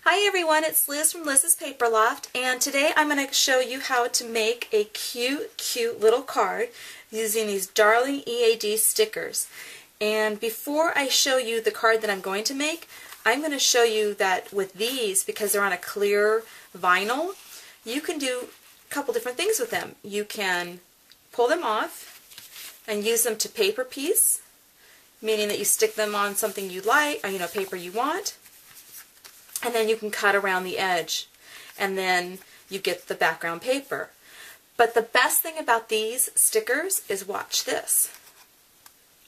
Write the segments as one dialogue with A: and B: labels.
A: Hi everyone, it's Liz from Liz's Paper Loft, and today I'm going to show you how to make a cute little card using these darling EAD stickers. And before I show you the card that I'm going to make, I'm going to show you that with these, because they're on a clear vinyl, you can do a couple different things with them. You can pull them off and use them to paper piece, meaning that you stick them on something you like, or paper you want. And then you can cut around the edge, and then you get the background paper. But the best thing about these stickers is watch this.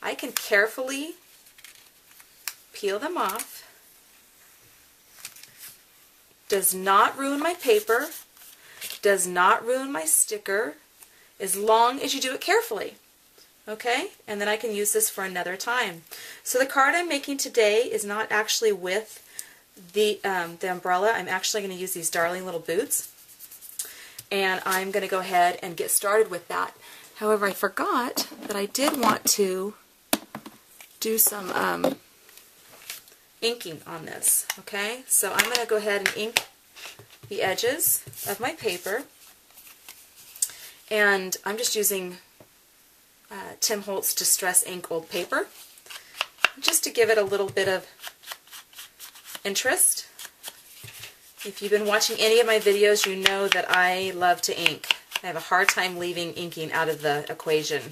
A: I can carefully peel them off. Does not ruin my paper, does not ruin my sticker, as long as you do it carefully. Okay? And then I can use this for another time. So the card I'm making today is not actually with the umbrella. I'm actually going to use these darling little boots, and I'm going to go ahead and get started with that. However, I forgot that I did want to do some inking on this. Okay, so I'm going to go ahead and ink the edges of my paper, and I'm just using Tim Holtz Distress Ink Old Paper just to give it a little bit of interest. If you've been watching any of my videos, you know that I love to ink. I have a hard time leaving inking out of the equation.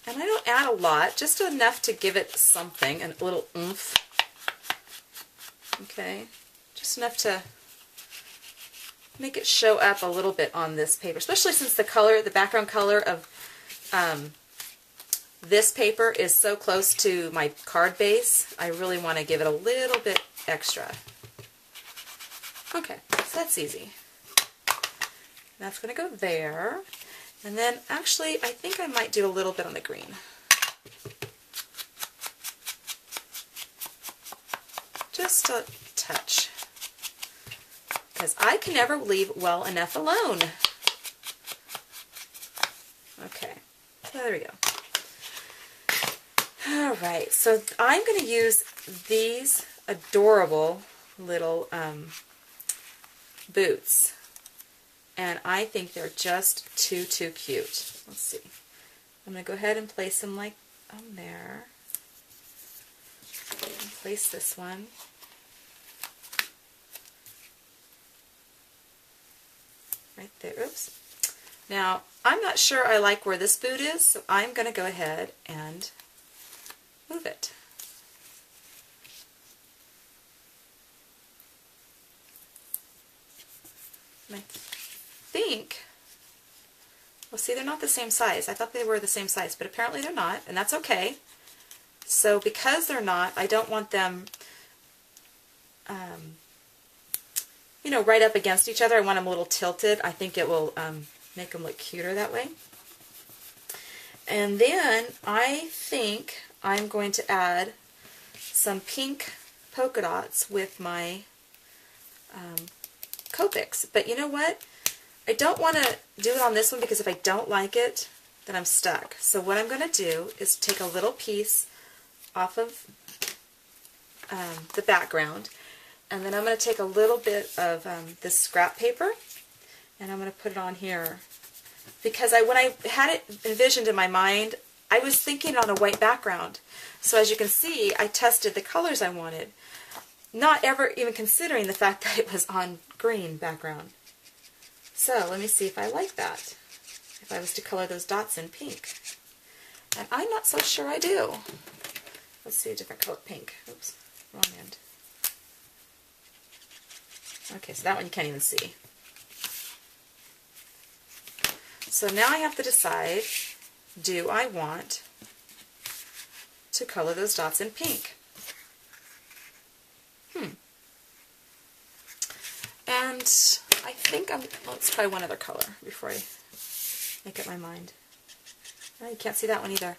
A: And I don't add a lot, just enough to give it something, a little oomph. Okay, just enough to make it show up a little bit on this paper, especially since the color, the background color of this paper is so close to my card base. I really want to give it a little bit extra. Okay, so that's easy. That's going to go there. And then actually, I think I might do a little bit on the green. Just a touch. Because I can never leave well enough alone. Okay, so there we go. Alright, so I'm going to use these adorable little boots, and I think they're just too cute. Let's see. I'm going to go ahead and place them like on there. And place this one. Right there. Oops. Now, I'm not sure I like where this boot is, so I'm going to go ahead and move it. And I think, well, see, they're not the same size. I thought they were the same size, but apparently they're not, and that's okay. So because they're not, I don't want them, right up against each other. I want them a little tilted. I think it will make them look cuter that way. And then I think I'm going to add some pink polka dots with my Copics. But you know what? I don't want to do it on this one, because if I don't like it, then I'm stuck. So what I'm going to do is take a little piece off of the background, and then I'm going to take a little bit of this scrap paper, and I'm going to put it on here. Because when I had it envisioned in my mind, I was thinking on a white background. So as you can see, I tested the colors I wanted, not ever even considering the fact that it was on green background. So let me see if I like that, if I was to color those dots in pink. And I'm not so sure I do. Let's see a different color, pink. Oops, wrong end. Okay, so that one you can't even see. So now I have to decide, do I want to color those dots in pink? And I think let's try one other color before I make up my mind. Oh, you can't see that one either.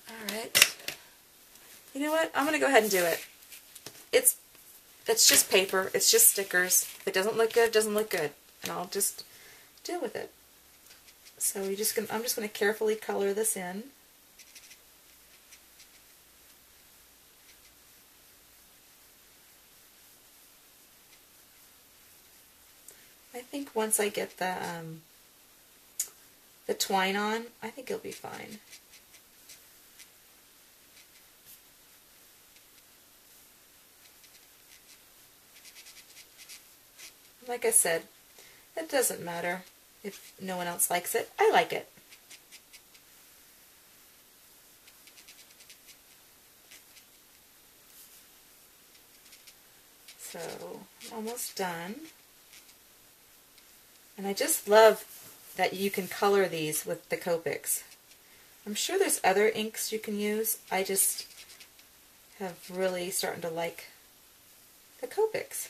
A: Alright. You know what? I'm going to go ahead and do it. It's just paper. It's just stickers. If it doesn't look good, it doesn't look good. And I'll just deal with it. So I'm just going to carefully color this in. once I get the twine on, I think it'll be fine. Like I said, it doesn't matter if no one else likes it. I like it. So, I'm almost done. And I just love that you can color these with the Copics. I'm sure there's other inks you can use. I just have really starting to like the Copics.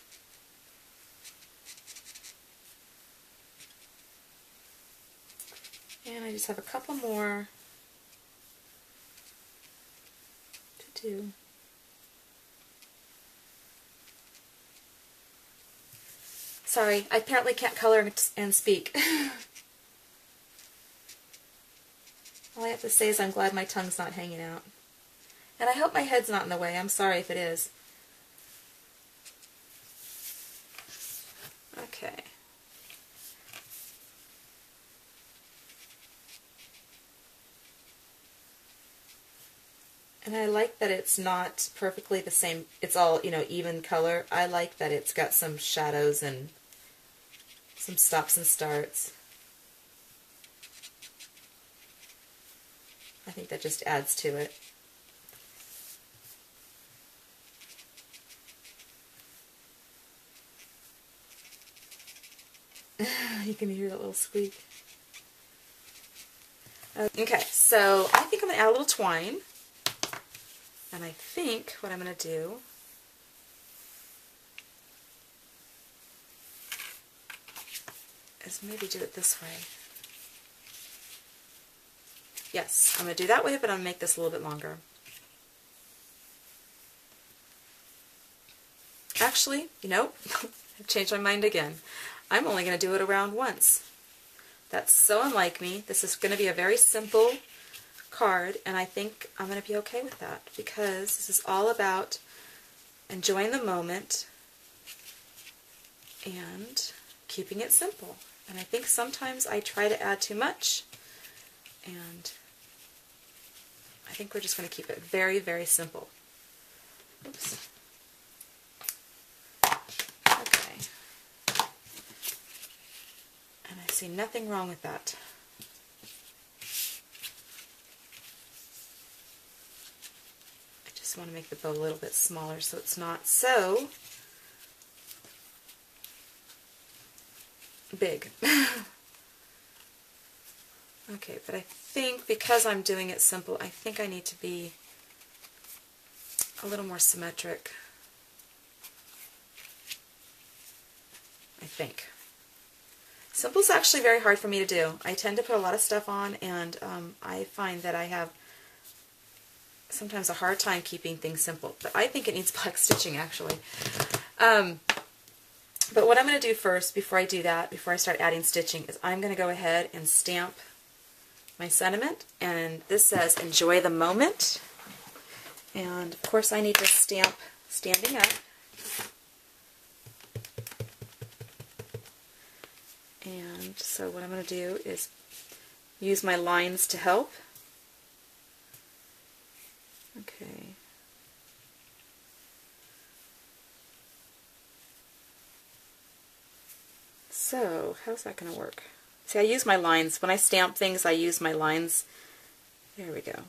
A: And I just have a couple more to do. Sorry, I apparently can't color and speak. All I have to say is I'm glad my tongue's not hanging out. And I hope my head's not in the way. I'm sorry if it is. Okay. And I like that it's not perfectly the same, it's all, you know, even color. I like that it's got some shadows and some stops and starts. I think that just adds to it. You can hear that little squeak. Okay, so I think I'm going to add a little twine. And I think what I'm going to do is maybe do it this way. Yes, I'm going to do that way, but I'm going to make this a little bit longer. Actually, you know, I've changed my mind again. I'm only going to do it around once. That's so unlike me. This is going to be a very simple card, and I think I'm going to be okay with that because this is all about enjoying the moment and keeping it simple. And I think sometimes I try to add too much, and I think we're just going to keep it very, very simple. Oops. Okay. And I see nothing wrong with that. I just want to make the bow a little bit smaller so it's not so big. Okay, but I think because I'm doing it simple, I think I need to be a little more symmetric. I think. Simple is actually very hard for me to do. I tend to put a lot of stuff on, and I find that I have sometimes a hard time keeping things simple. But I think it needs black stitching, actually. But what I'm going to do first, before I do that, before I start adding stitching, is I'm going to go ahead and stamp my sentiment, and this says enjoy the moment, and of course I need to stamp standing up, and so what I'm going to do is use my lines to help. Okay. So how's that going to work? See, I use my lines. When I stamp things, I use my lines. There we go.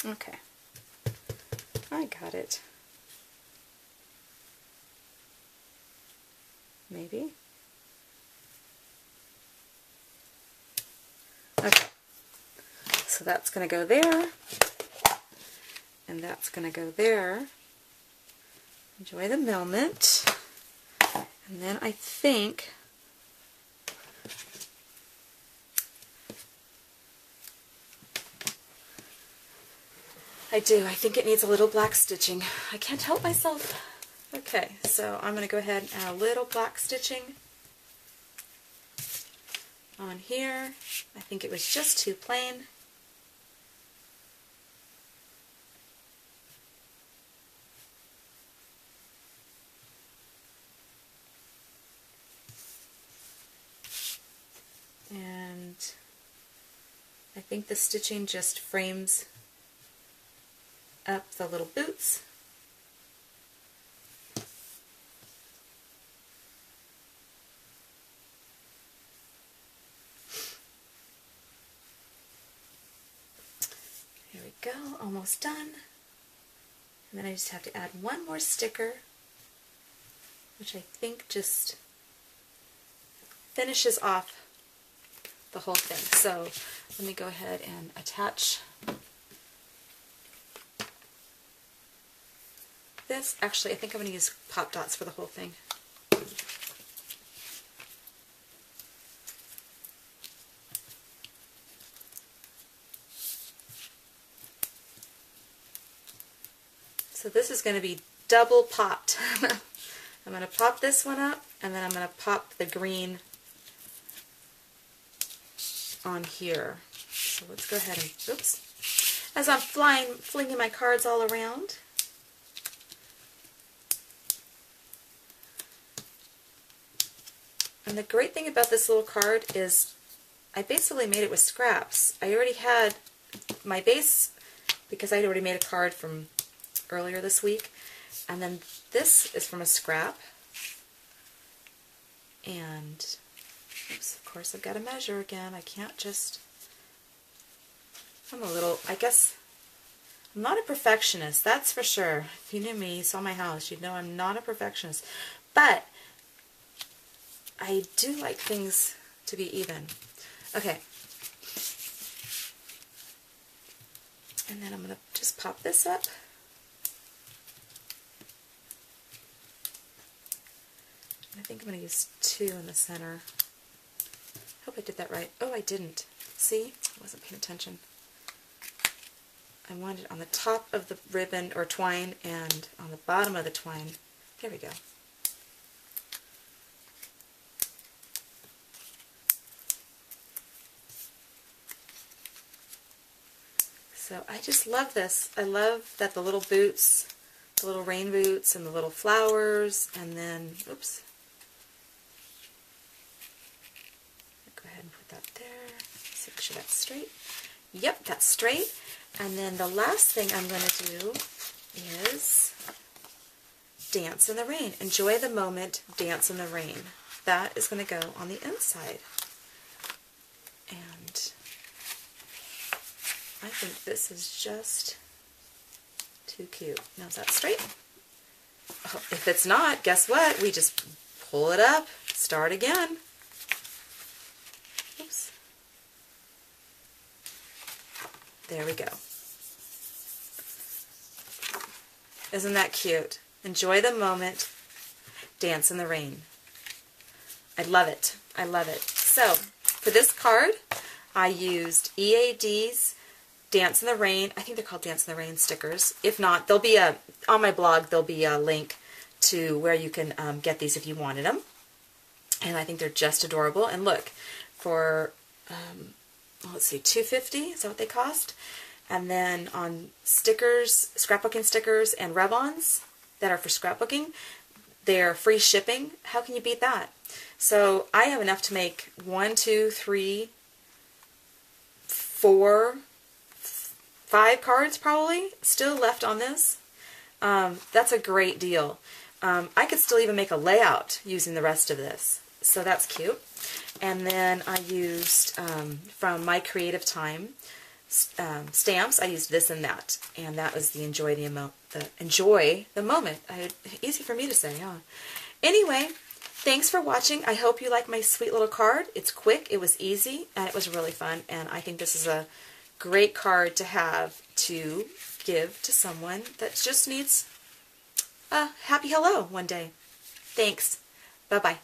A: Okay. I got it. Maybe. Okay. So that's going to go there. And that's going to go there. Enjoy the moment. And then I think I think it needs a little black stitching. I can't help myself. Okay, so I'm going to go ahead and add a little black stitching on here. I think it was just too plain. And I think the stitching just frames up the little boots. Here we go, almost done. And then I just have to add one more sticker, which I think just finishes off the whole thing. So let me go ahead and attach this. Actually, I think I'm going to use pop dots for the whole thing. So this is going to be double popped. I'm going to pop this one up, and then I'm going to pop the green on here. So let's go ahead and, oops, as I'm flinging my cards all around. And the great thing about this little card is I basically made it with scraps. I already had my base, because I had already made a card from earlier this week, and then this is from a scrap, and oops, of course I've got to measure again. I can't just, I'm a little, I guess, I'm not a perfectionist, that's for sure. If you knew me, you saw my house, you'd know I'm not a perfectionist, but I do like things to be even. Okay, and then I'm going to just pop this up. I think I'm going to use 2 in the center. Hope I did that right. Oh, I didn't. See? I wasn't paying attention. I wanted it on the top of the ribbon or twine and on the bottom of the twine. There we go. So I just love this. I love that the little boots, the little rain boots and the little flowers, and then, oops, go ahead and put that there. Let's make sure that's straight. Yep, that's straight. And then the last thing I'm going to do is dance in the rain. Enjoy the moment, dance in the rain. That is going to go on the inside. And I think this is just too cute. Now is that straight? Oh, if it's not, guess what? We just pull it up, start again. Oops. There we go. Isn't that cute? Enjoy the moment, dance in the rain. I love it. I love it. So, for this card, I used EAD's Dance in the Rain. I think they're called Dance in the Rain stickers. If not, there'll be a, on my blog, there'll be a link to where you can get these if you wanted them. And I think they're just adorable. And look, for, let's see, $2.50, is that what they cost? And then on stickers, scrapbooking stickers and rub-ons that are for scrapbooking, they're free shipping. How can you beat that? So I have enough to make 1, 2, 3, 4, 5 cards probably still left on this. That's a great deal. I could still even make a layout using the rest of this. So that's cute. And then I used from My Creative Time stamps. I used this and that, and that was the enjoy the moment. Easy for me to say, huh? Anyway, thanks for watching. I hope you like my sweet little card. It's quick, it was easy, and it was really fun. And I think this is a great card to have to give to someone that just needs a happy hello one day. Thanks. Bye-bye.